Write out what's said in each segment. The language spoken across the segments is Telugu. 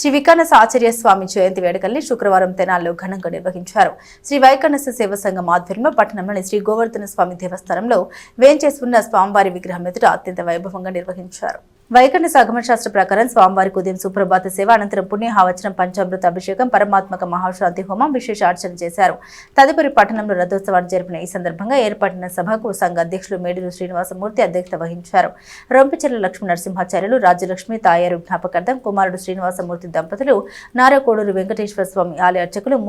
శ్రీ వికనస ఆచార్య స్వామి జయంతి వేడుకల్ని శుక్రవారం తెనాల్లో ఘనంగా నిర్వహించారు. శ్రీ వైకనస సేవ సంఘం ఆధ్వర్యంలో పట్టణంలోని శ్రీ గోవర్ధన స్వామి దేవస్థానంలో వేంచేసి ఉన్న స్వామివారి విగ్రహం ఎదుట అత్యంత వైభవంగా నిర్వహించారు. వైకనస ఆగమశాస్త్ర ప్రకారం స్వామివారికి ఉదయం సుప్రభాత సేవ అనంతరం పుణ్యహావచనం పంచామృత అభిషేకం పరమాత్మక మహాశాంతి హోమం విశేష అర్చన చేశారు. తదుపరి పట్టణంలో రథోత్సవాన్ని జరిపిన ఈ సందర్భంగా ఏర్పడిన సభకు సంఘ అధ్యక్షులు మేడూరు శ్రీనివాసమూర్తి అధ్యక్షత వహించారు. రొంపిచెర్ల లక్ష్మీ నరసింహాచార్యులు రాజ్యలక్ష్మి తాయారు జ్ఞాపకార్థం కుమారుడు శ్రీనివాసమూర్తి దంపతులు నారకోడూరు వెంకటేశ్వర స్వామి ఆలయ అర్చకులు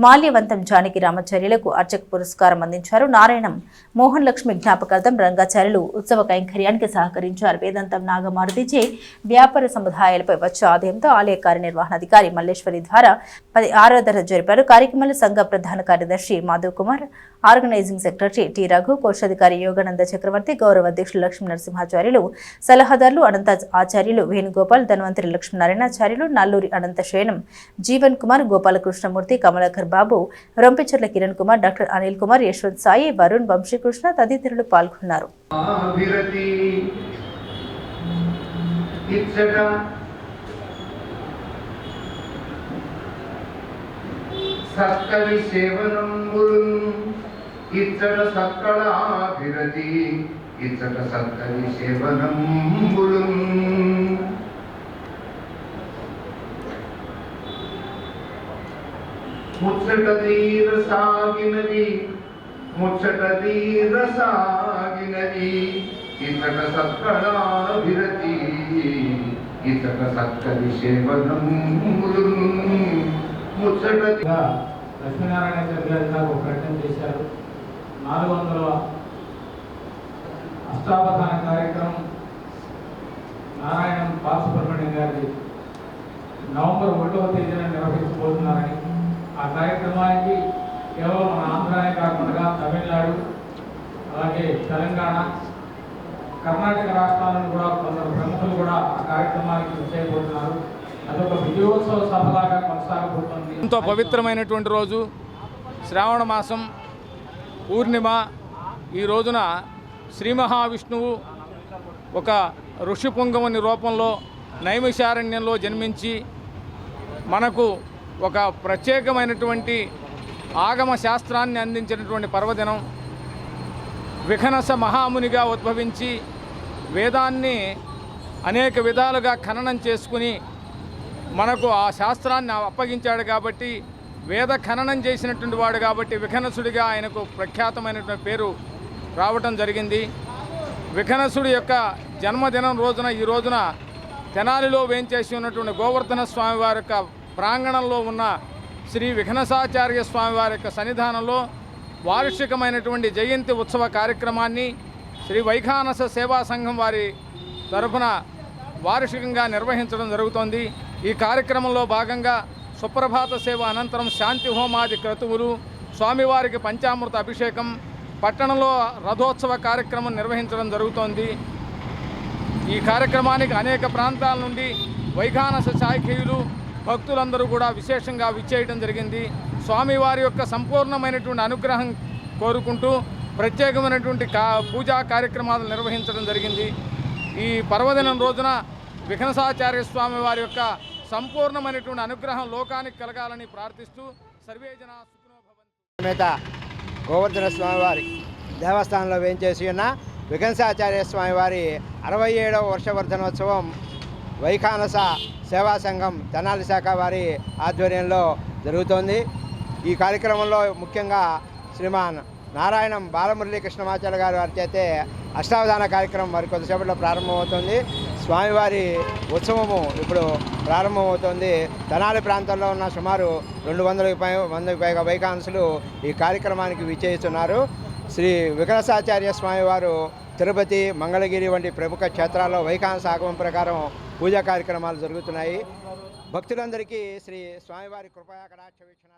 మాల్యవంతం జానకి రామాచార్యులకు అర్చక పురస్కారం అందించారు. నారాయణం మోహన్ లక్ష్మి జ్ఞాపకార్థం రంగాచార్యులు ఉత్సవ కైంకర్యానికి సహకరించారు. వేదాంతం నాగమారుతిచే వ్యాపార సముదాయాలపై వచ్చే ఆదాయంతో ఆలయ కార్యనిర్వహణాధికారి మల్లేశ్వరి ద్వారా 10 ఆరాధన జరిపారు. కార్యక్రమంలో సంఘ ప్రధాన కార్యదర్శి Madhav Kumar, organizing secretary T Raghu, కోశాధికారి యోగానంద చక్రవర్తి, గౌరవ అధ్యక్షులు లక్ష్మీ నరసింహాచార్యులు, సలహాదారులు అనంత ఆచార్యులు వేణుగోపాల్, ధన్వంతరి లక్ష్మీనారాయణాచార్యులు, నల్లూరి అనంత శయనం, జీవన్ కుమార్, గోపాలకృష్ణమూర్తి, కమలాకర్ బాబు, రొంపిచెర్ల కిరణ్ కుమార్, డాక్టర్ అనిల్ కుమార్, యశ్వంత్ సాయి, వరుణ్, వంశీకృష్ణ తదితరులు పాల్గొన్నారు. సత్కవి సేవనంబులున్ ఇచ్చట సత్కళాభిరతి ఇచ్చట సత్కవి సేవనంబులున్ ముచ్చట తీర సాగినది ముచ్చట తీర సాగినది ఇచ్చట సత్కళాభిరతి ఇచ్చట సత్కవి సేవనంబులున్ లక్ష్మీనారాయణ గారు నాకు ప్రకటన చేశారు. 400వ అష్టావధాన కార్యక్రమం నారాయణ బాలసుబ్రహ్మణ్యం గారి నవంబర్ 1వ తేదీన నిర్వహించబోతున్నారని, ఆ కార్యక్రమానికి కేవలం మన ఆంధ్రానే కాకుండా తమిళనాడు, అలాగే తెలంగాణ, కర్ణాటక రాష్ట్రాలను కూడా కొందరు ప్రముఖులు కూడా ఆ కార్యక్రమానికి విచ్చేయబోతున్నారు. అదొక విజయోత్సవ సభలాగా కొనసాగబోతుంది. ఎంతో పవిత్రమైనటువంటి రోజు శ్రావణ మాసం పూర్ణిమ. ఈ రోజున శ్రీ మహావిష్ణువు ఒక ఋషిపుంగముని రూపంలో నైమిషారణ్యంలో జన్మించి మనకు ఒక ప్రత్యేకమైనటువంటి ఆగమ శాస్త్రాన్ని అందించినటువంటి పర్వదినం. వికనస మహామునిగా ఉద్భవించి వేదాన్ని అనేక విధాలుగా ఖననం చేసుకుని మనకు ఆ శాస్త్రాన్ని అప్పగించాడు కాబట్టి, వేద ఖననం చేసినటువంటి వాడు కాబట్టి వికనసుడిగా ఆయనకు ప్రఖ్యాతమైనటువంటి పేరు రావటం జరిగింది. వికనసుడి యొక్క జన్మదినం రోజున ఈ రోజున తెనాలిలో వేంచేసి ఉన్నటువంటి గోవర్ధన స్వామివారి యొక్క ప్రాంగణంలో ఉన్న శ్రీ వికనసాచార్య స్వామివారి యొక్క సన్నిధానంలో వార్షికమైనటువంటి జయంతి ఉత్సవ కార్యక్రమాన్ని శ్రీ వైఖానస సేవా సంఘం వారి తరఫున వార్షికంగా నిర్వహించడం జరుగుతోంది. ఈ కార్యక్రమంలో భాగంగా సుప్రభాత సేవ అనంతరం శాంతి హోమాది క్రతువులు, స్వామివారికి పంచామృత అభిషేకం, పట్టణంలో రథోత్సవ కార్యక్రమం నిర్వహించడం జరుగుతోంది. ఈ కార్యక్రమానికి అనేక ప్రాంతాల నుండి వైఖానస శాఖీయులు భక్తులందరూ కూడా విశేషంగా విచ్చేయడం జరిగింది. స్వామివారి యొక్క సంపూర్ణమైనటువంటి అనుగ్రహం కోరుకుంటూ ప్రత్యేకమైనటువంటి పూజా కార్యక్రమాలు నిర్వహించడం జరిగింది. ఈ పర్వదినం రోజున వికనసాచార్య స్వామి వారి యొక్క సంపూర్ణమైనటువంటి అనుగ్రహం లోకానికి కలగాలని ప్రార్థిస్తూ సర్వే జనా సుఖినో భవంతు. సమేత గోవర్ధన స్వామివారి దేవస్థానంలో వేంచేసి ఉన్న వికనసాచార్య స్వామివారి 67వ వర్షవర్ధనోత్సవం వైఖానస సేవా సంఘం తెనాలి శాఖ వారి ఆధ్వర్యంలో జరుగుతోంది. ఈ కార్యక్రమంలో ముఖ్యంగా శ్రీమాన్ నారాయణం బాలమురళీకృష్ణమాచార్య గారు వారి చేతే అష్టావధాన కార్యక్రమం మరి కొద్దిసేపట్లో ప్రారంభమవుతుంది. స్వామివారి ఉత్సవము ఇప్పుడు ప్రారంభమవుతోంది. తెనాలి ప్రాంతంలో ఉన్న సుమారు 200 మందికి పైగా వైఖానసులు ఈ కార్యక్రమానికి విచ్చేస్తున్నారు. శ్రీ వికనసాచార్య స్వామివారు తిరుపతి, మంగళగిరి వంటి ప్రముఖ క్షేత్రాల్లో వైఖానస ఆగమం ప్రకారం పూజా కార్యక్రమాలు జరుగుతున్నాయి. భక్తులందరికీ శ్రీ స్వామివారి కృపా కటాక్ష వీక్షణ